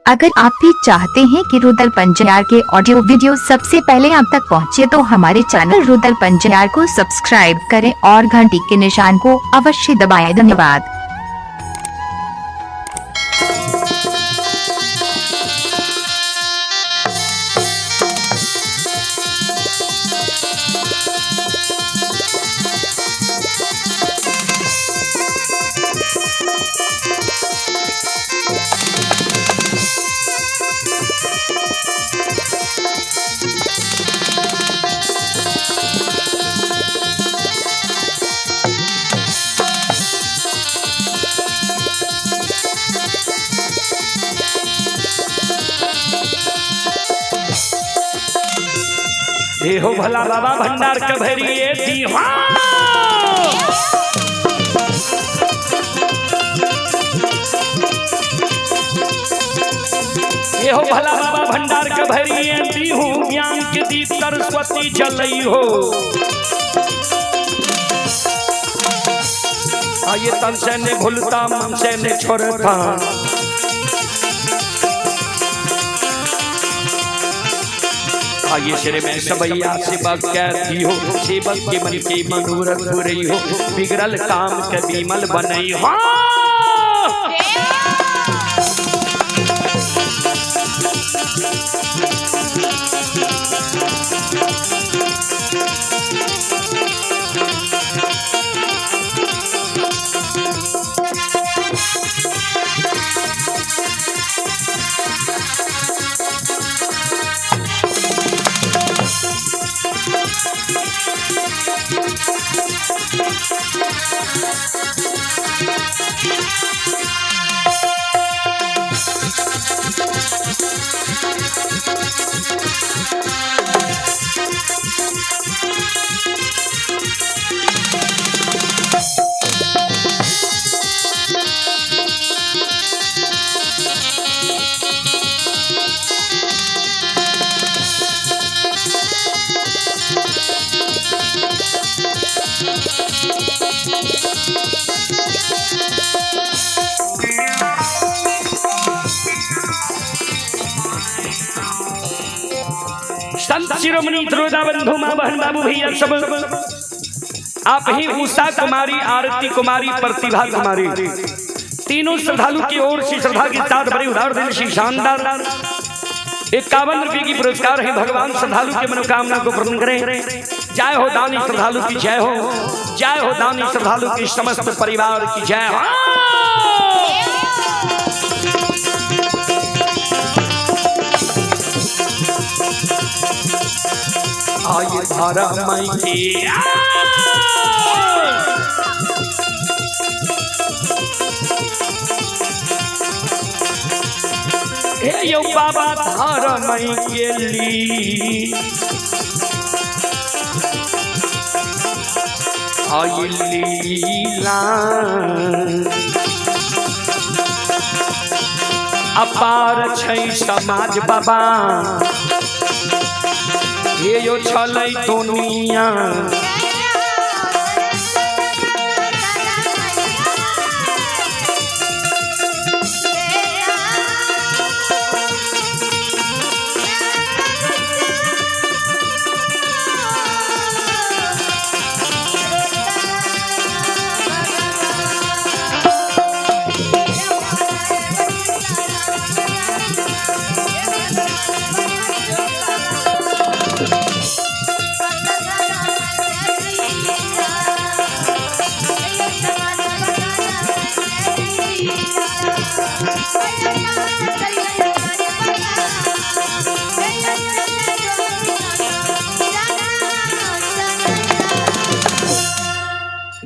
अगर आप भी चाहते हैं कि रुदल पंजयार के ऑडियो वीडियो सबसे पहले आप तक पहुंचे तो हमारे चैनल रुदल पंजयार को सब्सक्राइब करें और घंटी के निशान को अवश्य दबाएं। धन्यवाद। हो भला बाबा भंडार के भरिए दीवा हो भला बाबा भंडार के भरिए दी हूँ ज्ञान के दीप सरस्वती जलई हो। आइए तन से ने भूलता मन से ने छोड़ता आइए सिरे में सबैया सेवक कहती हो सेवक के मन की मनोरथ पूरी हो बिगड़ल काम के बीमल बनई हो। संत शिरोमणि त्रोदा बंधु मां बहन बाबू भैया सब आप ही उषा कुमारी आरती कुमारी प्रतिभा कुमारी तीनों श्रद्धालु की ओर से श्रद्धा के साथ बड़े उदार दिल से शानदार 51 रुपये की पुरस्कार है। भगवान श्रद्धालु की मनोकामना को पूर्ण करें। जय हो दानी श्रद्धालु की जय हो, जय हो दानी श्रद्धालु की समस्त परिवार की जय हो। आइए धारा माई की हे यो बाबा धारा माई के ली आई लीला अपार छै समाज बाबा ये यो चलै दुनिया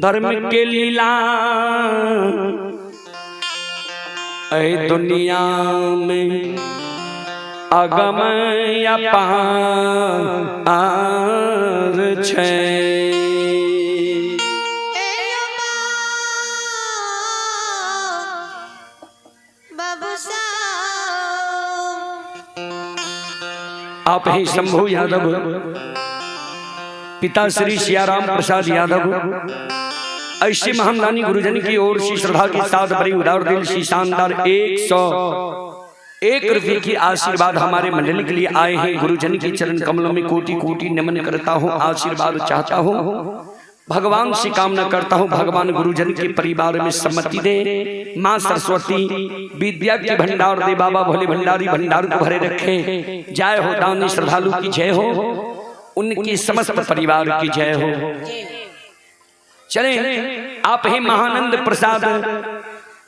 धर्म के लीला ऐ दुनिया में अगम अपार छै। आप ही शंभू यादव पिता श्री सियाराम प्रसाद यादव ऐसे महामनानी गुरुजन की ओर से श्रद्धा के साथ बड़ी उदार दिल से शानदार 100 1 रुपये की आशीर्वाद हमारे मंडली के लिए आए हैं। गुरुजन के चरण कमलों में कोटि कोटि नमन करता हूँ, आशीर्वाद चाहता हूँ, भगवान से कामना करता हूँ भगवान गुरुजन के परिवार में सम्मति दे। माँ सरस्वती विद्या के भंडार दे, बाबा भोले भंडारी भंडार को भरे रखे। जय हो दानी श्रद्धालु की जय हो, उनकी समस्त परिवार की जय हो। चले आप हैं महानंद प्रसाद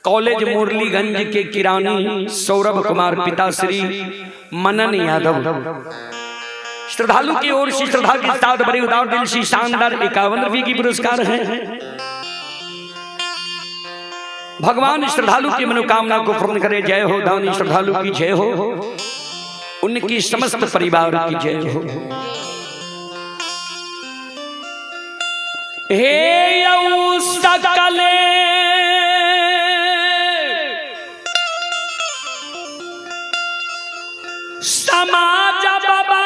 कॉलेज मुरलीगंज के किरानी सौरभ कुमार पिताश्री मनन यादव। श्रद्धालु की ओर से श्रद्धा के साथ बड़े उदार दिल से शानदार 51 रुपये की पुरस्कार है। भगवान श्रद्धालु की मनोकामना को पूर्ण करे। जय हो दानी श्रद्धालु की जय हो, उनकी समस्त परिवार की जय हो। हे यौ सकले समाज बाबा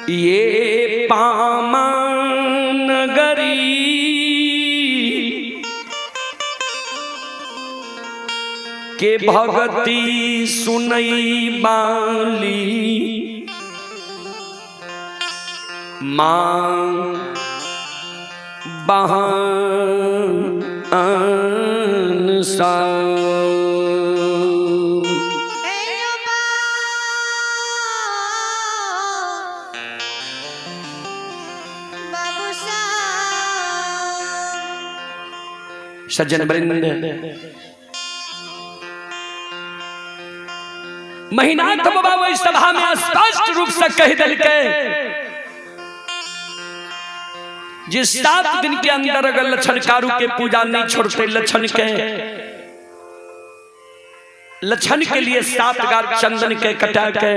ये पामान गरी के भगती सुनई बाली मां बहन सा सज्जन वृंद महीनाथ बाबा वही सभा में स्पष्ट रूप से कह दिल के जिस 7 दिन के अंदर अगर लक्षणकारू के पूजा नहीं छोड़ते लक्षण के लिए 7 गार चंदन के कटा के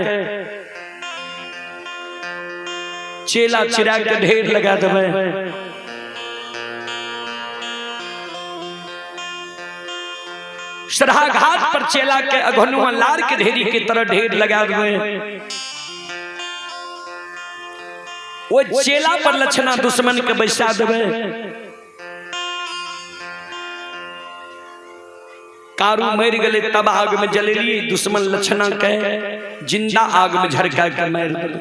चेला चिरा के ढेर लगा देवे। सरहा घाट पर चेला के अघनुआ लार के ढेरी की तरह ढेर लगा देवे। वो चेला पर लक्षणा दुश्मन के बैसा देवे। कारू मर गले तब आग में जलेली, दुश्मन लक्षणा के जिंदा आग में झरका के मर गले।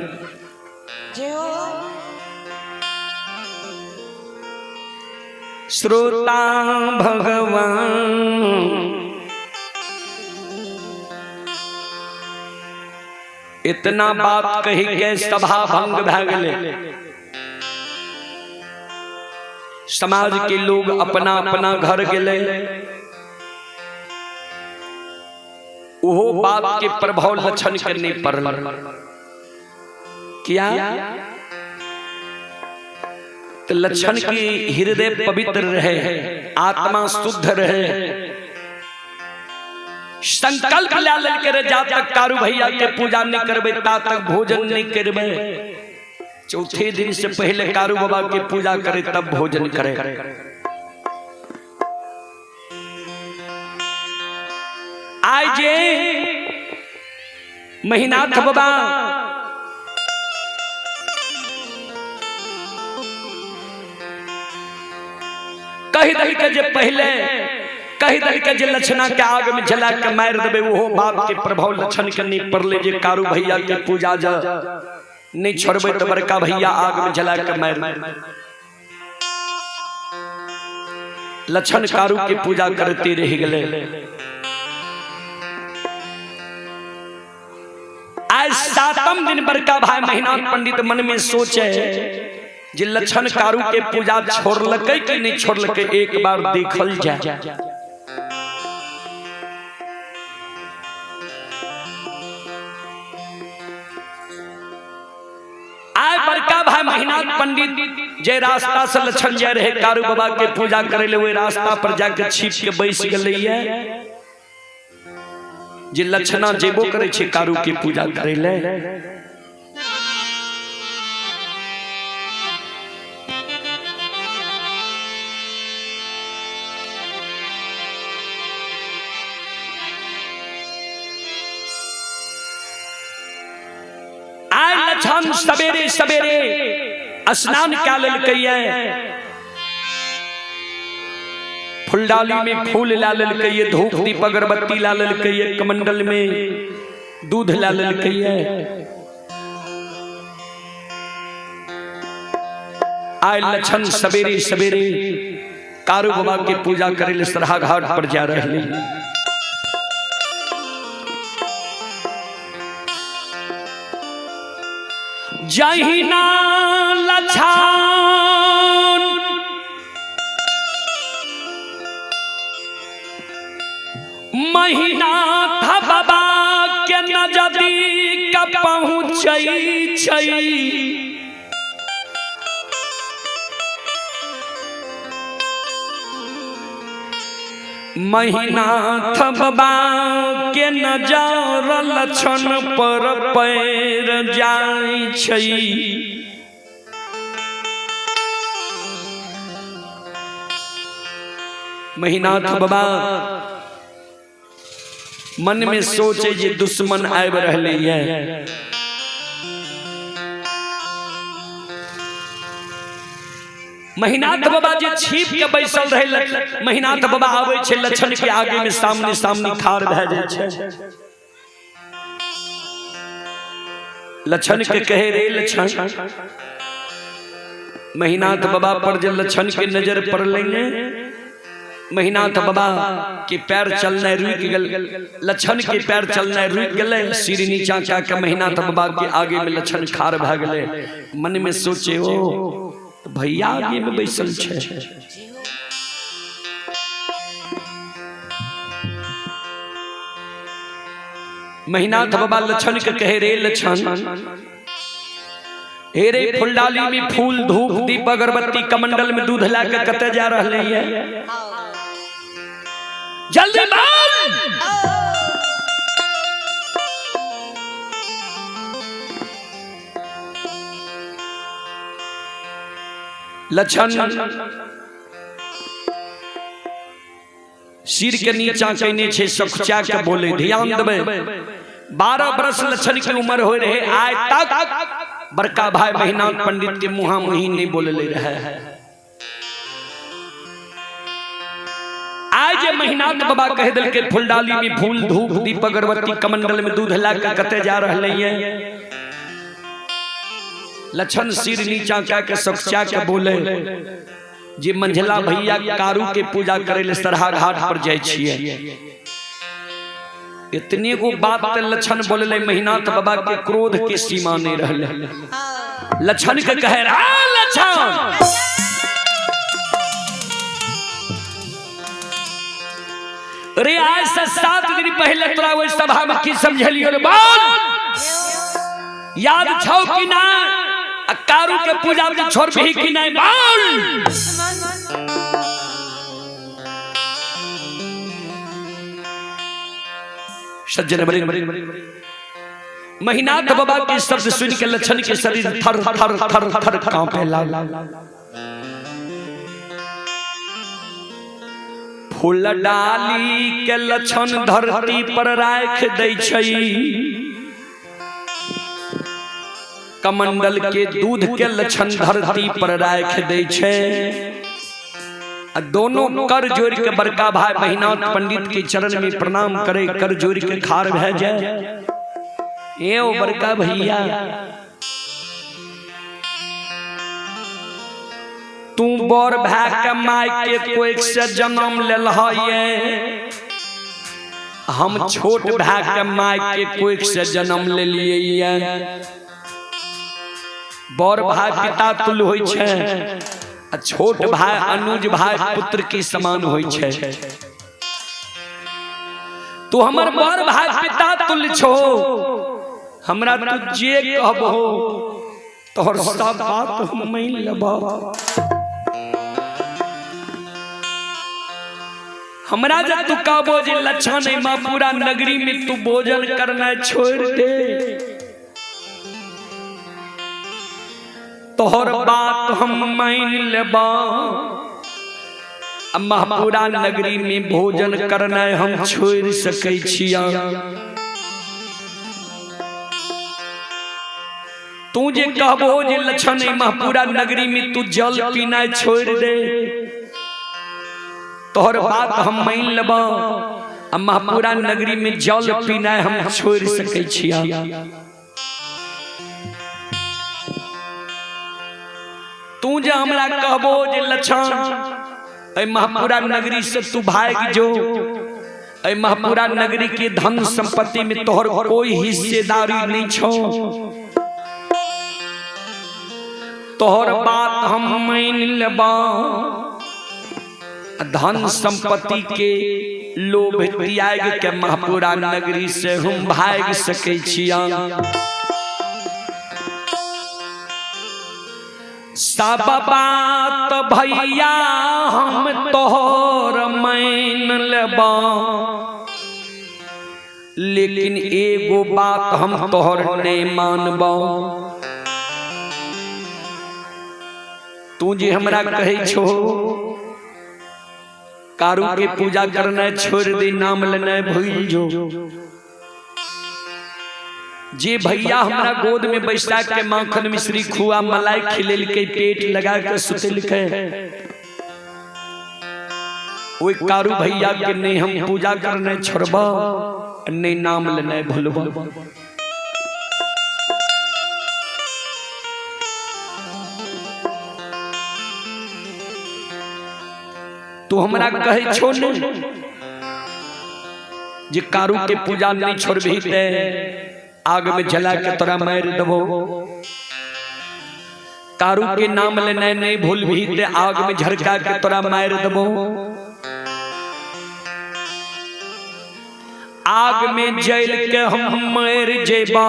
श्रोता भगवान इतना बात कही के सभा भंग भ गले। समाज के लोग अपना अपना घर गए। वो बात के प्रभाव लक्षण करने पर क्या तो लक्षण की हृदय पवित्र रहे, आत्मा शुद्ध रहे। संकल्प ले कर जा तक कारू भैया के पूजा नहीं करबे ता तक भोजन नहीं करबे। चौथे दिन से पहले कारू बाबा के पूजा करे तब भोजन करे। आज महीनाथ बाबा कही दल के जे पहले कही दल के जे लक्षणा के आग में जला के मार देबे वो बात के प्रभाव लक्षण के नहीं पड़ले। जे कारू भैया के पूजा जा नहीं छोड़बे तो बड़का भैया आग में जला के मार लक्षण कारू के पूजा करते रह गए। आज 7वें दिन बड़का भाई महीनाथ पंडित मन में सोचे जे लक्षण कारू के पूजा छोड़लकै कि नहीं छोड़लकै, एक बार देखल जाए। आय बड़का भाई महीनाथ पंडित जे रास्ता से लक्षण जाए रहे कारू बाबा के पूजा करे ले, वे रास्ता पर जाके छिप के बैस गए। जे लक्षणा जेबो करे छे कारू के पूजा करे ले। सवेरे सवेरे स्नान क्या ललकैया फुलडाली में फूल ला ललकैया, धूप दीप अगरबत्ती ला ललकैया, कमंडल में दूध ला ललकैया। आए लक्षण सवेरे सवेरे कारू बाबा के पूजा करे ले सरहा घाट पर जा रहे। जहिना लक्षण महीना था बाबा के नजदीक पहुँचई छई। महीना था बाबा के नजर लक्षण पर पैर जाई छई। महीना था बाबा मन में सोचे जे दुश्मन आब रहले है। महीनाथ बाबा जे छिप के बैसल रहे, महीनाथ बाबा आवे छे लक्षण के आगे में सामने सामने खाड़ भए जाय छे। लक्षण के कहे रे लक्षण, महीनाथ बाबा पर जब लक्षण के नजर पड़ लेंगे, महीनाथ बाबा के पैर चलने रुक गल, लक्षण के पैर चलने रुक गले। सिर नीचा के महीनाथ बाबा के आगे में लक्षण खाड़ भए गले। मन में सोचे ओ भैया आगे में बैसल छे। महीनाथ बाबा लक्षण के कहे रे लक्षण, हे रे फुलडाली में फूल धूप दीप अगरबत्ती कमंडल में दूध ला के कते जा रहले है, जल्दी बोल। लक्षण सिर के नीचा कहने छे सखचा के बोले ध्यान देबे। 12 बरस लक्षण की उम्र हो रहे, आय तक बड़का भाई महीनाथ पंडित के मुहा मुही नहीं बोले ले रहे है। आज महीनाथ बाबा कह दिल के फुलडाली में फूल धूप दीप अगरबत्ती कमंडल में दूध ला के कते जा रहले है। लक्षण सिर नीचा के सखचा के बोले जे मंझला भैया कारू के पूजा करे ले सरहा घाट पर जाय छिए। इतने को बात लक्षण बोले, महीनाथ बाबा के क्रोध के सीमा नहीं रहले। लक्षण के कहे रा लक्षण, अरे आज से 7 दिन पहले तोरा वो सभा में की समझलियो रे बोल, याद छौ कि ना? कारू के पूजा में छोड़ भी कि नहीं बोल। सज्जन महीनाथ बाबा के शब्द सुन के लक्षण के शरीर थर थर थर थर कांपे लागल। फूल डाली के लक्षण धरती पर राख दै छई, कमंडल के दूध के लक्षण धरती पर राख दै छे। दोनों कर जोड़ के बड़का भाई महीनाथ पंडित के चरण में प्रणाम करे, कर जोड़ के खाड़ भए जाए। ए ओ बड़का भैया, तू बर भए के माय के कोई से जन्म लेल है, हम छोट भए के माय के कोई से जन्म ले लिए। बर भाई पिता तुल्य होय छे, छोट भाई अनुज भाई पुत्र के समान होय छे। तू हमर बर भाई पिता तुल्य छो, हमरा तू जे कहबो तोहर सब बात हम मान लेबो। हमरा जब तू कहबो जे लक्षण है मां पूरा नगरी में तू भोजन करना छोड़ दे, तोहर बात हम मान लेबा। पूरा नगरी में भोजन करना हम छोड़ सकै छिया। तू जे कहबो जे लक्षण महपुरा नगरी में तू जल पीना छोड़ दे, तोहर बात हम मान लेब। महपुरा नगरी में जल पीना हम छोड़ सकै छिया। तू जे हमरा कहबो जे लक्षण महपुरा नगरी से तू भाग जो, महपुरा नगरी के धन संपत्ति में तोहर कोई हिस्सेदारी नहीं छो। तोहर बात हम मान लेबा। धन संपत्ति के लोभ त्याग के महपुरा नगरी से हम भाग सकै छिया। सब बात भैया हम तोहर मान लेबा, लेकिन एगो बात हम तोहर नहीं मानबा। तू जे हमरा कहे छो कारू के पूजा करना छोड़ दे, नाम लेना भूल जो। जे भैया हमरा गोद में बैठा के माखन मिश्री खुआ मलाई खिलेल के पेट लगा के सुतल के, ओई कारू भैया के नहीं हम पूजा करना छोड़बा, नहीं नाम लेना भूलबा। तू हमरा कहे छो ने जे कारू के पूजा नहीं छोड़बी ते आग में जला के तोरा मार देबो। कारू के नाम लेना नहीं भूलबी ते आग में झरका के तोरा मार देबो। आग में जल के हम मर जेबा।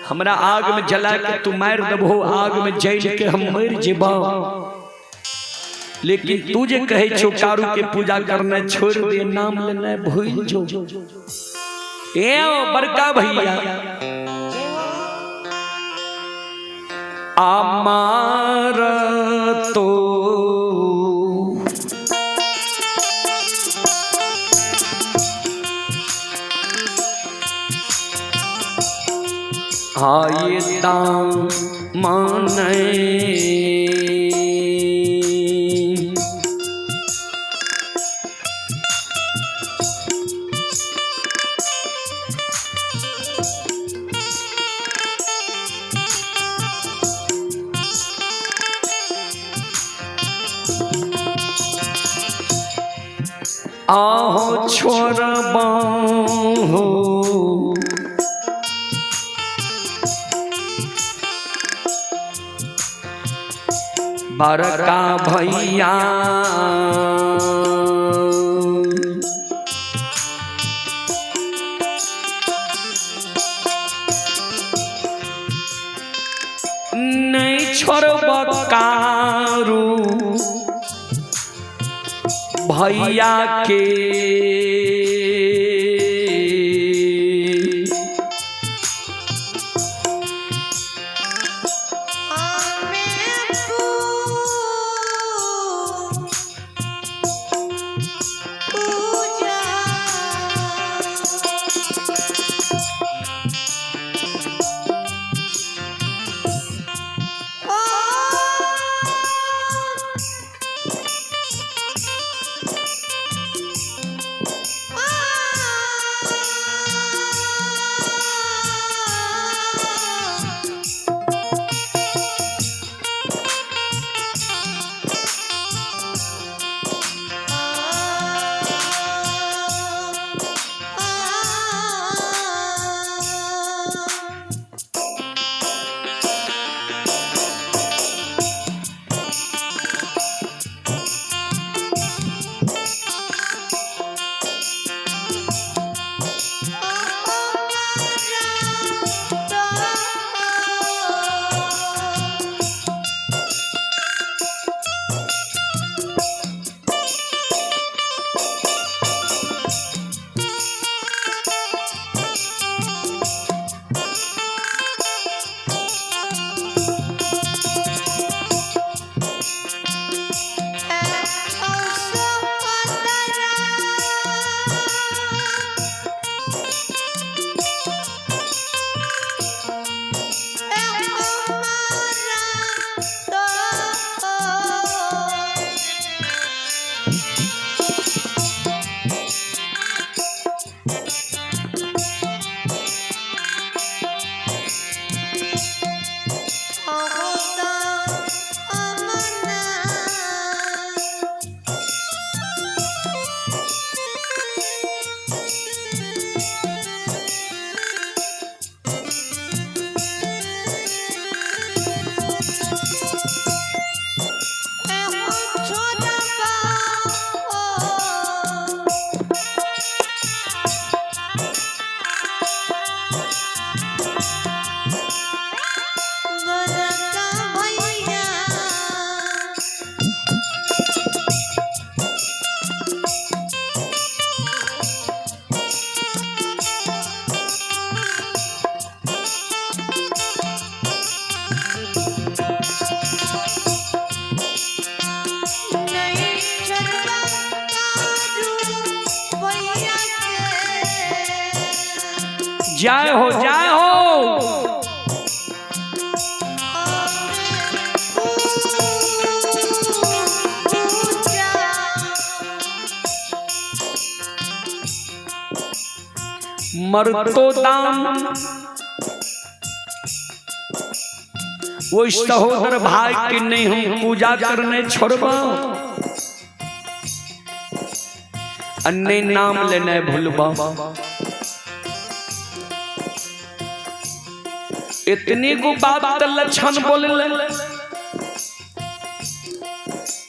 हमरा आग में जला के तू मार देबो, आग में जल के हम मर जेबा। लेकिन तू जे कहे छो कारू के पूजा करना छोड़ दे, नाम लेना भूल जो। ए बड़का भैया आमार तो आये दाम माने आहो छोड़बा हो बड़का भैया नहीं छोड़बा कारू भैया के। जय हो जय हो। मरतो दाम वो सहोदर भाई की नहीं हम पूजा करने छोड़बा, अन्य नाम लेने भूलबा। इतनी को बात लक्षण बोले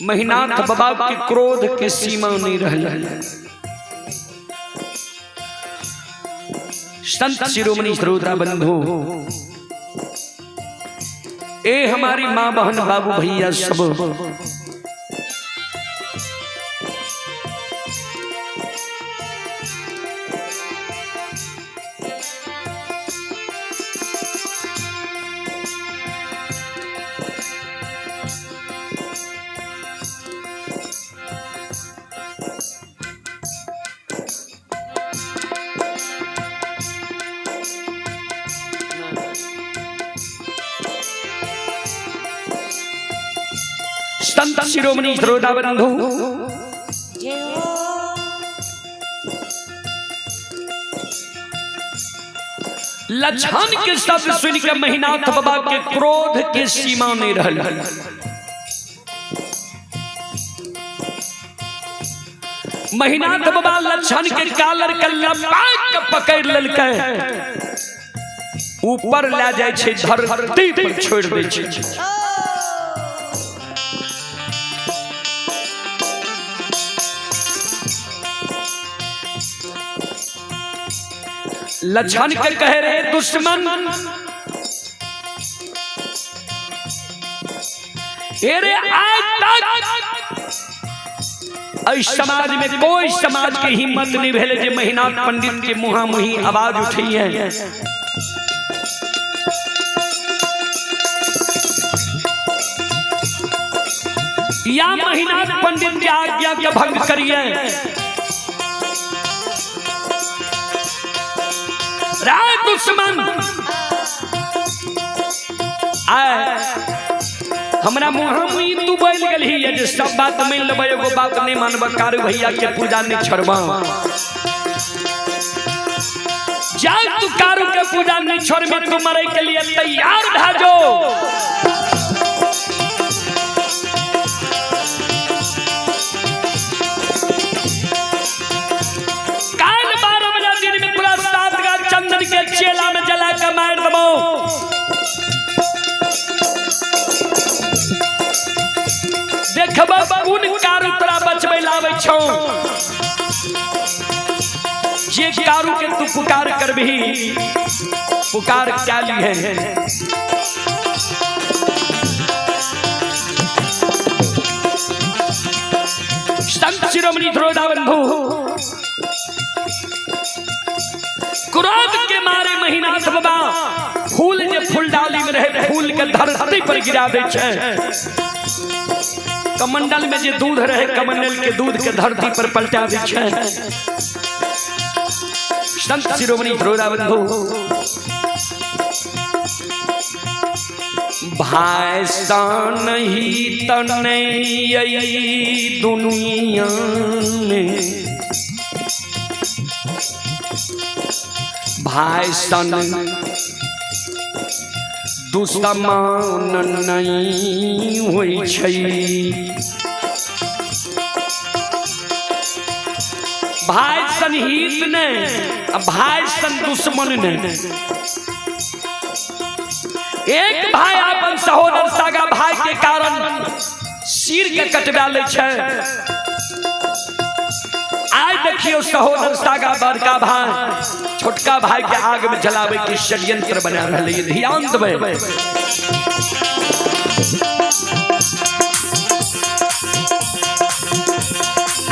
महीनाथ बाबा के क्रोध के सीमा नहीं रह। संत शिरोमणि श्रोता बंधु, ए हमारी माँ बहन बाबू भैया सब, संत शिरोमणि श्रोता बंधु, लक्षण के शब्द सुन के महीनाथ बाबा के क्रोध के सीमा नहीं रहल। महीनाथ बाबा लक्षण के कालर के लपाट के पकड़ लेलकै, ऊपर ले जाय छै, धरती पर छोड़ दै छै। लक्षण के कह रहे दुश्मन, आज तक इस समाज में कोई समाज की हिम्मत नहीं भेले जे महीनाथ पंडित के मुहा मुही आवाज उठी है। या महीनाथ पंडित की आज्ञा के भंग करिए। राय दुश्मन हमरा मुहा मुही तू बोल गली है, सब बात मान लेबे, एगो बात नहीं मानब, कारू भैया के पूजा नहीं छोड़बा। जा तू कारू के पूजा नहीं छोड़बे, तू मरे के लिए तैयार भा जो। काल 12 बजे दिन में पूरा 7 गाज चंदन के चेला में जला के मार देबो। देखबा कोन कारू तोरा बचबै लाबै छौ, जे कारू के तू पुकार करबही, पुकार क्या ली है। संत शिरोमणि श्रोता बंधु, क्रोध के मारे महीनाथ बाबा फूल जे फूलडाली में रहे, फूल के धरती पर गिरा दै छै। कमंडल में जे दूध रहे, कमंडल के दूध के धरती पर पलटा दै छै। संत शिरोमणि श्रोता बंधु, भाई सान ही तने दुनिया में, भाई सन दुश्मन नहीं होई छै। भाई सन हित ने, भाई सन दुश्मन ने। एक भाई अपन सहोदर सगा भाई के कारण सिर के कटवा ले छै। आज देखियो सहोदर सगा बड़का भाई छोटका भाई के आग में जलावे के षड्यंत्र बना रहे हैं। ध्यान देवे,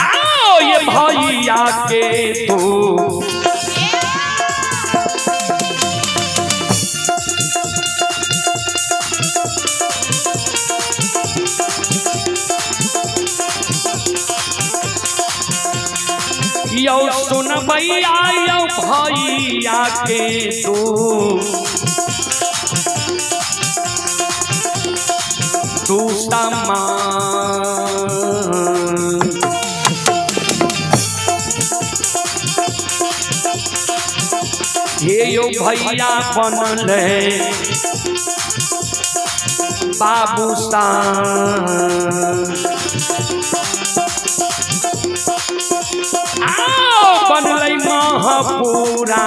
आओ ये भैया के तो यो सुन भैया यो भैया के तू समान हे यो भैया बनल बाबू बनल महापुरा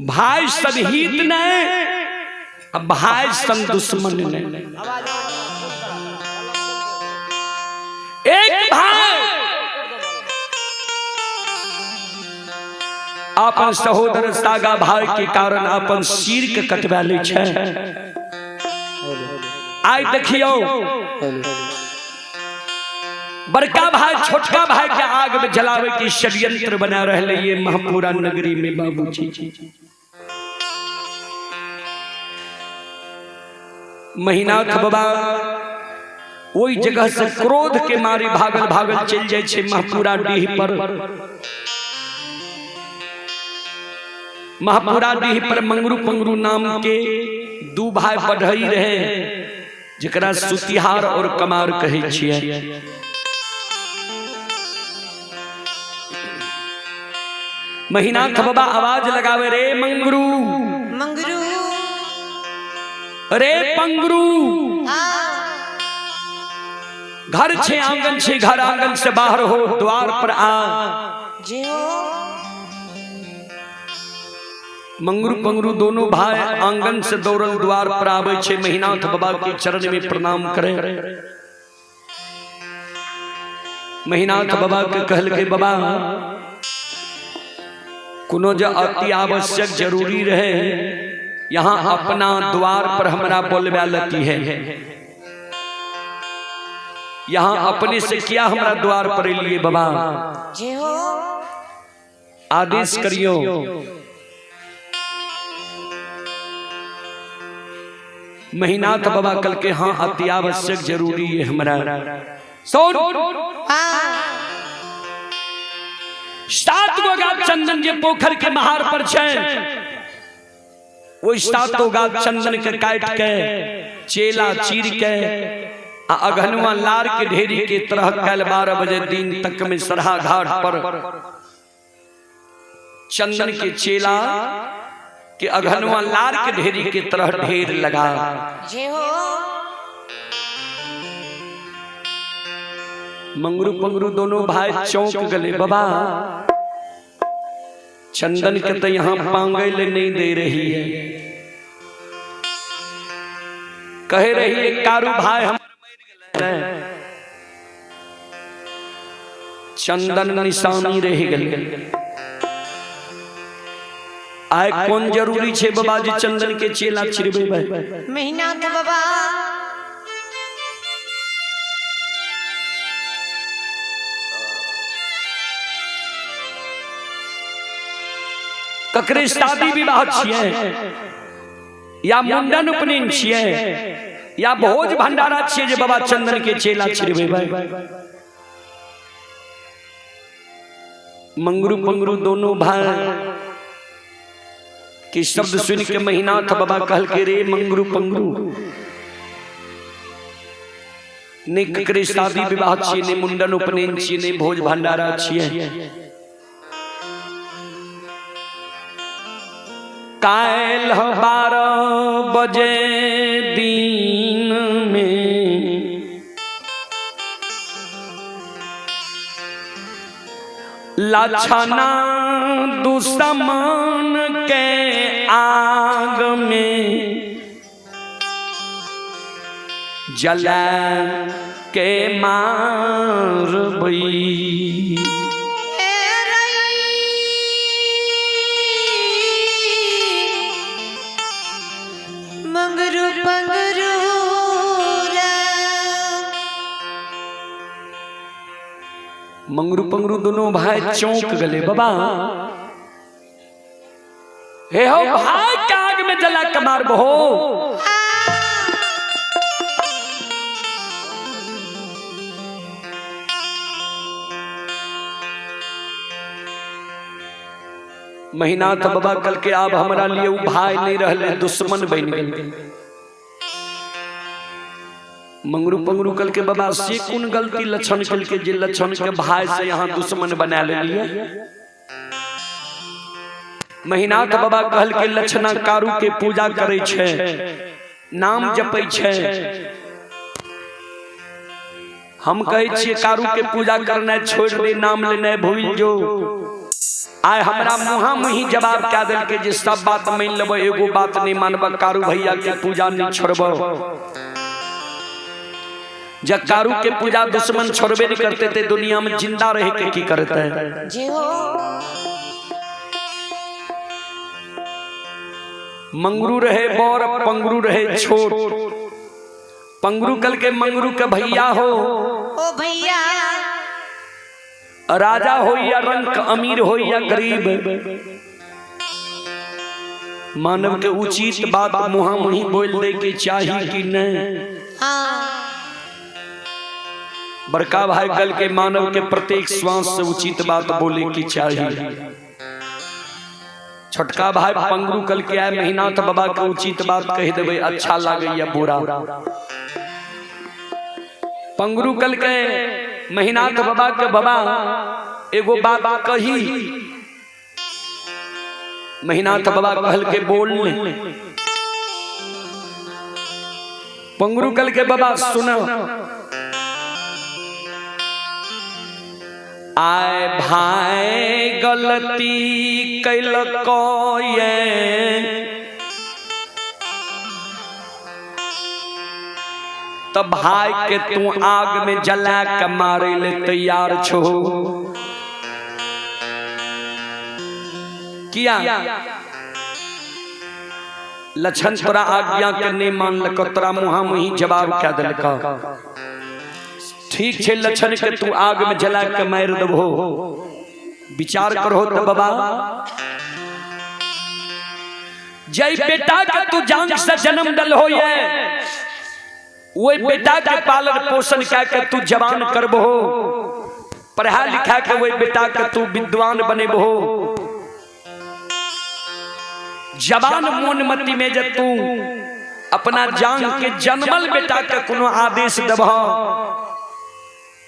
भाई सन हित ने अब भाई सन दुश्मन ने एक भाई अपन सहोदर सागा भाई के कारण अपन सिर के कटवा ले छै। आई देखियो बड़का भाई छोटका भाई के आग में जलावे की षड्यंत्र बना रहे ये महापुरा नगरी में बाबूजी। महीनाथ बाबा वही जगह से क्रोध के मारे भागल भागल चल जाए छे महापुरा डीह पर। महापुरा डीह पर मंगरू पंगरू नाम के दू भाई बढ़ई रहे जकरा सुतिहार और कमार कहे छिए। महीनाथ बाबा आवाज लगावे रे मंगरू मंगरू रे पंगरू घर छे आंगन छे घर आंगन से बाहर हो द्वार पर आ जी हो। मंगरू पंगरू दोनों भाई आंगन से दौड़ल द्वार पर आवे छे। महीनाथ बाबा के चरण में प्रणाम करे। महीनाथ बाबा के कहल के बाबा कोनो जो अति आवश्यक जरूरी रहे यहाँ अपना द्वार पर हमरा बोलवा लेती है। यहाँ अपने से क्या हमरा द्वार पर लिए बाबा जी हो। आदेश करियो। महीनाथ बाबा कल के हाँ अति आवश्यक जरूरी है हमरा। सुन 7 गो गाछ चंदन जे पोखर के महार पर छै वो 7 गाछ चंदन के काट के चेला चीर के आ अघनुआ लार के ढेरी के तरह कल 12 बजे दिन तक में सरहा घाट पर चंदन के चेला के अघनुआ लार के ढेरी के तरह ढेर लगा। जी हो। मंगरू पंगरू दोनों भाई चौंक गले। बाबा चंदन के तो यहाँ पांगल नहीं दे रही है। कह रही है कारू भाई हम चंदन निशानी रह गई। आय कौन जरूरी छे बाबा जी चंदन के चेला छिड़बे भाई। महीनाथ बाबा ककरे शादी विवाह छिए या मुंडन उपनयन छिए या भोज भंडारा छिए जे बाबा चंदन के चेला छिड़बे भाई। मंगरू पंगरू दोनों भाई के शब्द सुन के महीनाथ बाबा कहल के रे मंगरू पंगरू ने ककरे शादी विवाह छिए, ने मुंडन उपनयन छिए, ने भोज भंडारा छिए। कायल 12 बजे दिन में लाछना दुश्मन के आग में जला के मारबई। मंगरू पंगरू मंगरू पंगरू दोनों भाई चौंक गले। बाबा हे हो भाई के आग में जला के मारबो हो। महीना तो बाबा कल के आप हमारा लिए वो भाई नहीं रहले, दुश्मन बन गए। मंगरू पंगरू कल के बाबा से कौन गलती लक्षण कल के जे लक्षण के भाई से यहाँ दुश्मन बना ले लिए। महीना तो बाबा कहल के लक्षणा कारू के पूजा करे छे, नाम जपै छे। हम कहे छिए कारू के पूजा करना छोड़ दे, नाम लेना भूल जो। आय हमरा मुहा मुही जवाब क्या दिल के जे सब बात मान लेबो, एगो बात नहीं मानब, कारू भैया के पूजा नहीं छोड़बो। जब कारू के पूजा दुश्मन छोड़बे नहीं करते थे, दुनिया में जिंदा रह के की करते हैं जी हो। मंगरू रहे बौर, पंगरू रहे छोट। पंगरू कल के मंगरू के भैया हो, ओ भैया राजा हो या रंक, अमीर हो या गरीब, मानव के उचित बात मुहा मुही बोल दे के चाहिए कि नहीं। हाँ बड़का भाई कल के मानव के प्रत्येक श्वास से उचित बात बोले की चाहिए। छोटका भाई पंगरू कल के आए, महीना तो बाबा के उचित बात कह देवे, अच्छा लगे या बुरा। पंगरू कल के महीना तो बाबा के बाबा एगो बात कही, महीना तो बाबा कहल के बोलने। पंगरू कल के बाबा सुनो, आए भाई गलती कैलको ये, तब भाई के तू आग में जला के मारे ले तैयार छो। किया लक्षण तोरा आज्ञा के नहीं मान लक, तोरा मुहा मुही जवाब क्या दिलका। ठीक छे लक्षण के तू आग में जला के मार देबो, विचार करो तो बाबा। जय बेटा के तू जान से जन्म दल हो ये, वो बेटा के पालन पोषण के तू जवान करबो, पढ़ा लिखा के वो बेटा के तू विद्वान बनेबो। जवान मोनमती में जब तू अपना जान के जन्मल बेटा के कोनो आदेश देबो,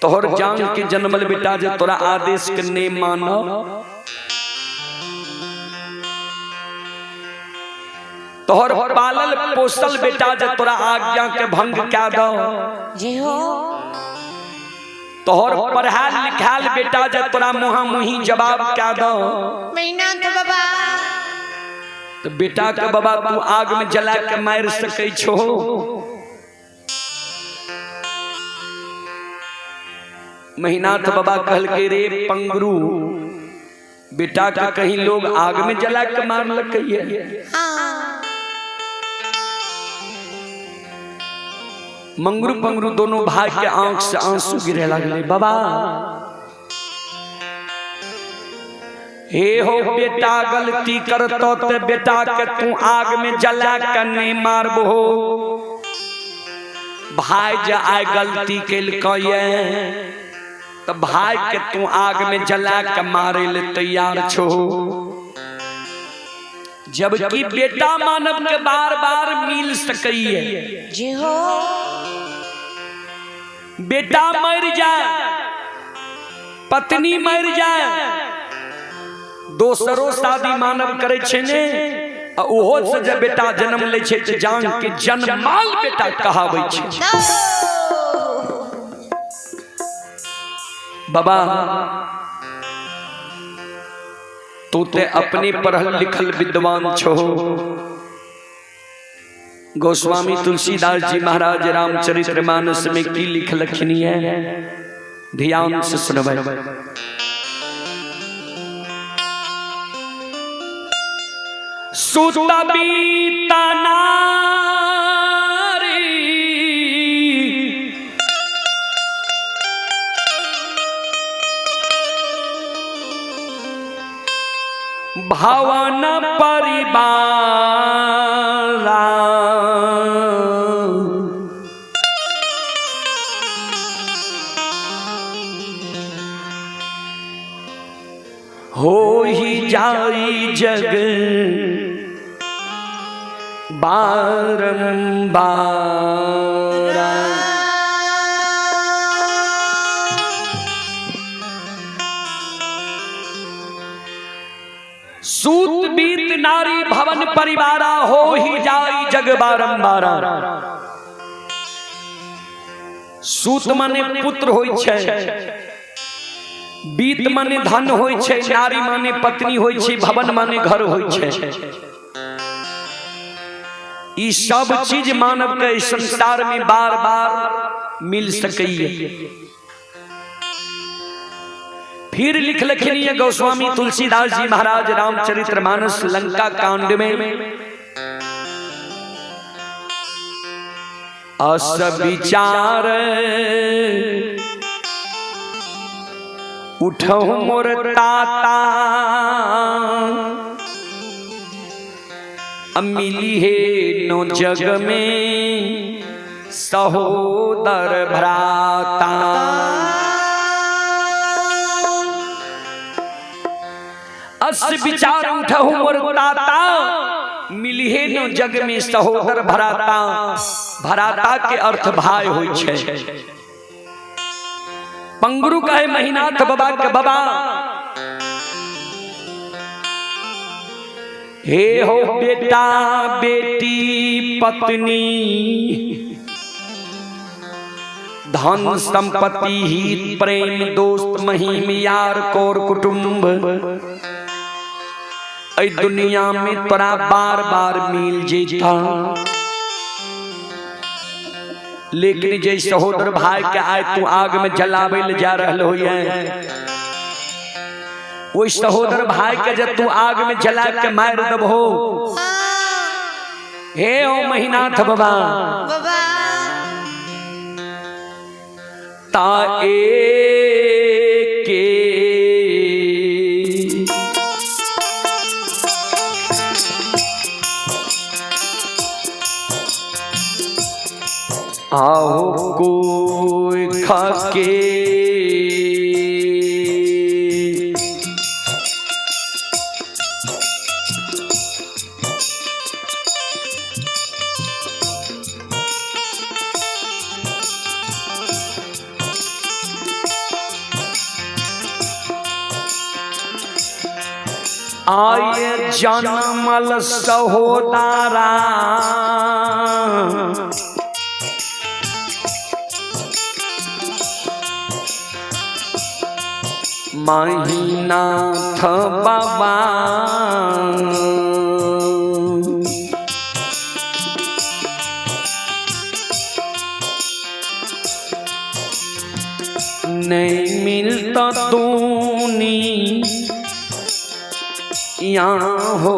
तोहर जान के जन्मल बेटा जे तोरा आदेश के नहीं मानो, तोहर पालल पोसल बेटा जे तोरा आज्ञा के भंग क्या दो जी हो। तोहर पढ़ाल लिखाल बेटा जे तोरा मुहा मुही जवाब क्या दो। महीना तो बाबा तो बेटा के बाबा तू आग में जला के मार सकै छो। महीना तो बाबा कहल के रे पंगरू, बेटा के कहीं लोग आग में जला के मार लकैये। हाँ मंगरू पंगरू दोनों भाई के आंख से आंसू गिरे लगले। बाबा हे हो बेटा गलती करतो ते बेटा के तू आग में जला के नहीं मारबो। भाई जे आय गलती कैलकये तो भाई के तू आग में जला के मारे ले तैयार छो। जबकि बेटा मानव के बार बार मिल सकइए जी हो। बेटा मर जाए, पत्नी मर जाए, दोसरो शादी मानव करे छे ने, ओहो से जब बेटा जन्म ले छे त जान के जन्माल बेटा कहावे छे। बाबा तू ते अपने पढ़ल लिखल विद्वान छो। गोस्वामी तुलसीदास जी महाराज रामचरितमानस में की लिखलखिन है, ध्यान से सुनबै। सुता बीता नारी भवन परिवार हो ही जाई जग बारंबार। सूत बीत नारी भवन परिवारा हो ही जाई जग बारंबार। सूत माने पुत्र होय छै, बीत माने धन होय छै, नारी माने पत्नी होय छै, भवन माने घर होय छै। ई सब चीज मानव के संसार में बार बार मिल सकैए। फिर लिखलखिन ये गोस्वामी तुलसीदास जी महाराज रामचरितमानस लंका कांड में, अस विचार उठहु मोर ताता, मिली है नो जग में सहोदर भ्राता। अस विचार उठहु मोर ताता, मिली है नो जग में सहोदर भ्राता। भ्राता के अर्थ भाई होय छै। पंगुरु कहे महीनाथ बाबा के बाबा, हे हो बेटा बेटी पत्नी, धन संपत्ति हित प्रेम दोस्त महिम यार कोर कुटुंब, ऐ दुनिया में तोरा बार बार मिल जेता। लेकिन जे सहोदर भाई के आय तू आग में जलावे ले जा रहल होइए, वो सहोदर भाई के जब तू आग में जला के मार दबहो। हे ओ महीनाथ बाबा, ता के आओ कोई खाके आये जनमल सहोदरा, महीनाथ बाबा। नहीं मिलता तूनी यहाँ हो,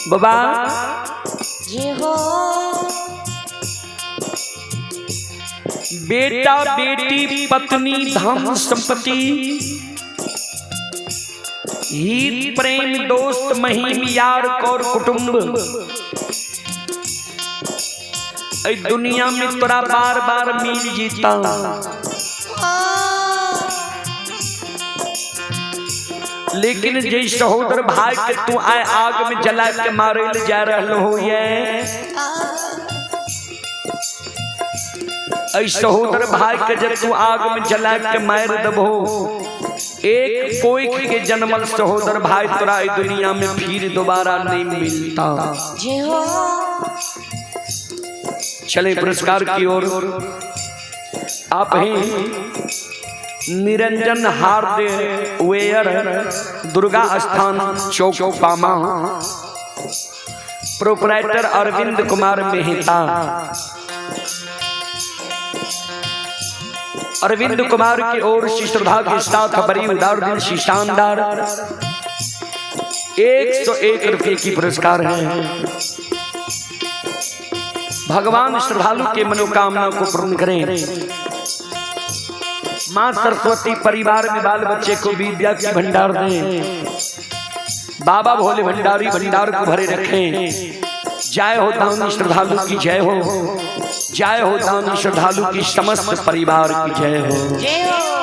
बाबा जय हो बेटा बेटी पत्नी धन संपत्ति हित प्रेम दोस्त महिम यार और कुटुंब इस दुनिया में तोरा बार बार मिल जीता लेकिन जे सहोदर भाई के तू आए आग में जला के मारे ले जा रहा हो ये सहोदर भाई के जब तू आग में जला के मार दबो एक कोई के जन्मल सहोदर भाई तोरा इस दुनिया में फिर दोबारा नहीं मिलता। जय हो चले पुरस्कार की ओर आप ही निरंजन हार्डवेयर दुर्गा स्थान चौक पामा प्रोपराइटर अरविंद कुमार मेहता। अरविंद कुमार की ओर से श्रद्धा के साथ बड़ी उदार दिल से शानदार 101 रुपये की पुरस्कार है। भगवान श्रद्धालु के मनोकामना को पूर्ण करें। मां सरस्वती परिवार में बाल बच्चे को विद्या की भंडार दें। बाबा भोले भंडारी भंडार को भरे रखें। जय हो दानी श्रद्धालु की जय हो। जय हो दानी श्रद्धालु की समस्त परिवार की जय हो। जय हो